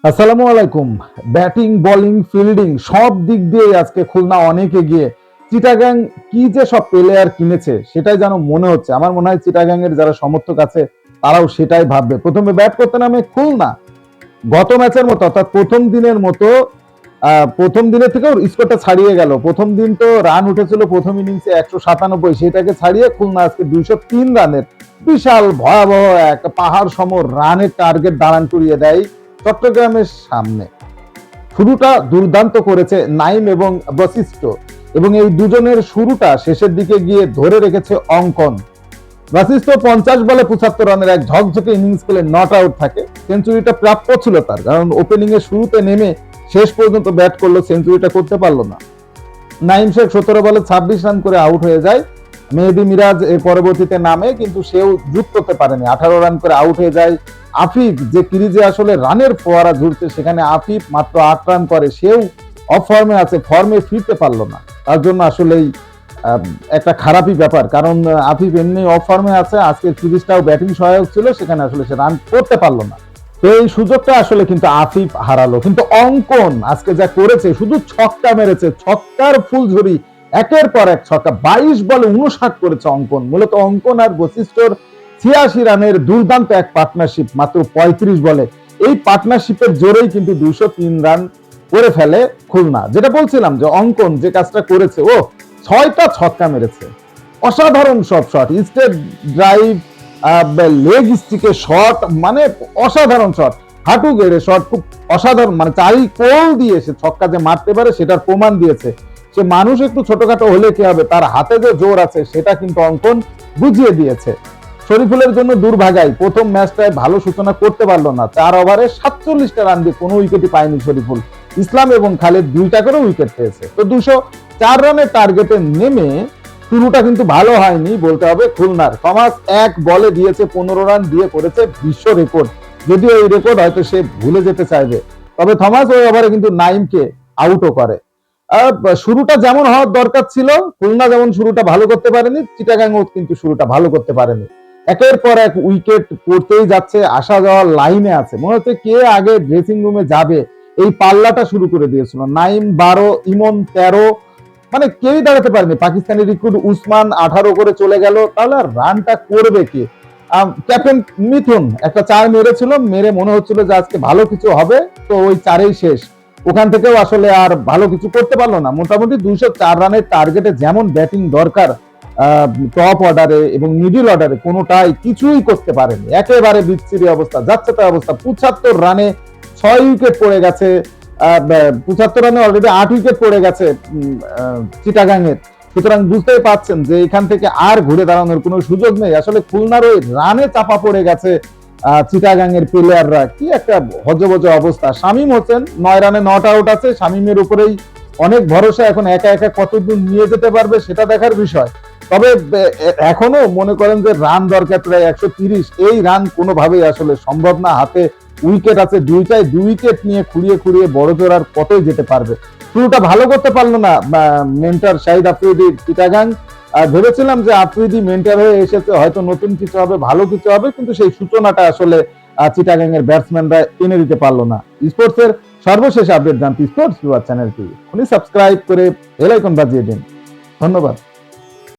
আসসালামু আলাইকুম। Batting, bowling, fielding সব দিক দিয়ে আজকে খুলনা অনেক এগিয়ে। চিটাগাং কি যে সব প্লেয়ার কিনেছে সেটাই যেন মনে হচ্ছে। আমার মনে হয় চিটাগাং এর যারা সমর্থক আছে তারাও সেটাই ভাববে। প্রথমে ব্যাট করতে নামে খুলনা গত ম্যাচের মতো অর্থাৎ প্রথম দিনের মতো প্রথম দিনের থেকেও স্কোরটা ছাড়িয়ে গেল। প্রথম দিন তো রান উঠেছিল প্রথম ইনিংসে 197, সেটাকে ছাড়িয়ে খুলনা আজকে 203 রানের বিশাল ভয়াবহ এক পাহাড় সম রানের টার্গেট দাঁড়ান করিয়ে দেয় চট্টগ্রামের সামনে। শুরুটা দুর্দান্ত করেছে নাইম এবং বশিষ্ঠ, এবং এই দুজনের শুরুটা শেষের দিকে গিয়ে ধরে রেখেছে অঙ্কন। বশিষ্ঠ 50 বলে 75 রানের এক ঝকঝকে ইনিংস খেলে নট আউট থাকে। সেঞ্চুরিটা প্রাপ্য ছিল তার, কারণ ওপেনিং এর শুরুতে নেমে শেষ পর্যন্ত ব্যাট করলো, সেঞ্চুরিটা করতে পারলো না। নাইম শেখ 17 বলে 26 রান করে আউট হয়ে যায়। মেহেদী মিরাজ এর পরবর্তীতে নামে, কিন্তু সেও যুগ করতে পারেনি, 18 রান করে আউট হয়ে যায়। আফিফ যে ক্রিজে আসলে রানের ফোয়ারা ঝুরছে, সেখানে আফিফ মাত্র 8 রান করে, সেও অফ ফর্মে আছে, ফর্মে ফিরতে পারলো না। তার জন্য আসলেই একটা খারাপই ব্যাপার, কারণ আফিফ এমনি অফ ফর্মে আছে, আজকের সিরিজটাও ব্যাটিং সহায়ক ছিল, সেখানে আসলে সে রান করতে পারলো না। তো এই সুযোগটা আসলে কিন্তু আফিফ হারালো। কিন্তু অঙ্কন আজকে যা করেছে, শুধু ছক্কা মেরেছে, ছক্কার ফুলঝুরি, একের পর এক ছক্কা, 22 বলে 59 করেছে অঙ্কন। মূলত অঙ্কন আর বশিষ্ঠর 86 রানের দুর্দান্ত এক পার্টনারশিপ মাত্র 35 বলে। এই পার্টনারশিপের জোরেই কিন্তু 203 রান করে ফেলে খুলনা। যেটা বলছিলাম যে অঙ্কন যে কাজটা করেছে, ও 6টা ছক্কা মেরেছে, অসাধারণ সব শট, স্টেট ড্রাইভ, লেগ স্টিকে শট, মানে অসাধারণ শট, হাঁটু গেড়ে শট, খুব অসাধারণ, মানে চারি কোল দিয়ে সে ছক্কা যে মারতে পারে সেটার প্রমাণ দিয়েছে। সে মানুষ একটু ছোটখাটো হলে কি হবে, তার হাতে যে জোর আছে সেটা কিন্তু অঙ্কন বুঝিয়ে দিয়েছে। শরীফুলের জন্য দুর্ভাগাই প্রথম ম্যাচটায় ভালো সূচনা করতে পারলো না। 4 ওভারে 47টা রান দিয়ে কোনো উইকেটই পায়নি শরীফুল। ইসলাম এবং খালেদ 2টা করে উইকেট পেয়েছে। তো 204 রানের টার্গেটে নেমে শুরুটা কিন্তু ভালো হয়নি বলতে হবে খুলনার। থমাস এক বলে দিয়েছে 15 রান, দিয়ে করেছে বিশ্ব রেকর্ড। যদিও এই রেকর্ড হয়তো সে ভুলে যেতে চাইবে, তবে থমাস ওই ওভারে কিন্তু নাইমকে আউটও করে। শুরুটা যেমন হওয়ার দরকার ছিল, খুলনা যেমন শুরুটা ভালো করতে পারেনি, চিটাগাংও কিন্তু শুরুটা ভালো করতে পারেনি। একের পর এক উইকেট পড়তেই যাচ্ছে, আসা যাওয়ার লাইনে আছে, মনে হচ্ছে কে আগে ড্রেসিং রুমে যাবে এই পাল্লাটা শুরু করে দিয়েছিল। নাইম 12, ইমন 13, মানে কেউই দাঁড়াতে পারেনি। পাকিস্তানি রিক্রুট উসমান 18 করে চলে গেল, তাহলে রানটা করবে কে? ক্যাপ্টেন মিথুন একটা 4 মেরেছিল, মেরে মনে হচ্ছিল যে আজকে ভালো কিছু হবে, তো ওই 4এই শেষ। ওখান থেকেও আসলে আর ভালো কিছু করতে পারলো না। মোটামুটি 204 রানের টার্গেটে যেমন ব্যাটিং দরকার টপ অর্ডারে এবং মিডিল অর্ডারে, কোনোটাই কিছুই করতে পারেনি। একেবারে বিচ্ছিরি অবস্থা, যাচ্ছে তাই অবস্থা। 75 রানে 6 উইকেট পড়ে গেছে। 75 রানে অলরেডি 8 উইকেট পড়ে গেছে চিটাগাং এর। সুতরাং বুঝতেই পারছেন যে এখান থেকে আর ঘুরে দাঁড়ানোর কোনো সুযোগ নেই। আসলে খুলনার ওই রানে চাপা পড়ে গেছে চিটাগাং এর প্লেয়াররা। কি একটা হজবজ অবস্থা। শামীম হোসেন 9 রানে নট আউট আছে। শামীমের উপরেই অনেক ভরসা, এখন একা একা কতদূর নিয়ে যেতে পারবে সেটা দেখার বিষয়। তবে এখনো মনে করেন যে রান দরকার প্রায় 130, এই রান কোনোভাবেই আসলে সম্ভব না। হাতে উইকেট আছে 2টায়, 2 উইকেট নিয়ে খুঁড়িয়ে খুঁড়িয়ে বড় জোর আর কতই যেতে পারবে। শুরুটা ভালো করতে পারলো না মেন্টার শাহিদ আফ্রিদি চিটাগাং। ভেবেছিলাম যে আফ্রিদি মেন্টার হয়ে এসেছে, হয়তো নতুন কিছু হবে, ভালো কিছু হবে, কিন্তু সেই সূচনাটা আসলে চিটাগাং এর ব্যাটসম্যানরা এনে দিতে পারলো না। স্পোর্টস এর সর্বশেষ আপডেট জানতে স্পোর্টস ভিউয়ার চ্যানেলটি উনি সাবস্ক্রাইব করে বেল আইকন বাজিয়ে দিন। ধন্যবাদ।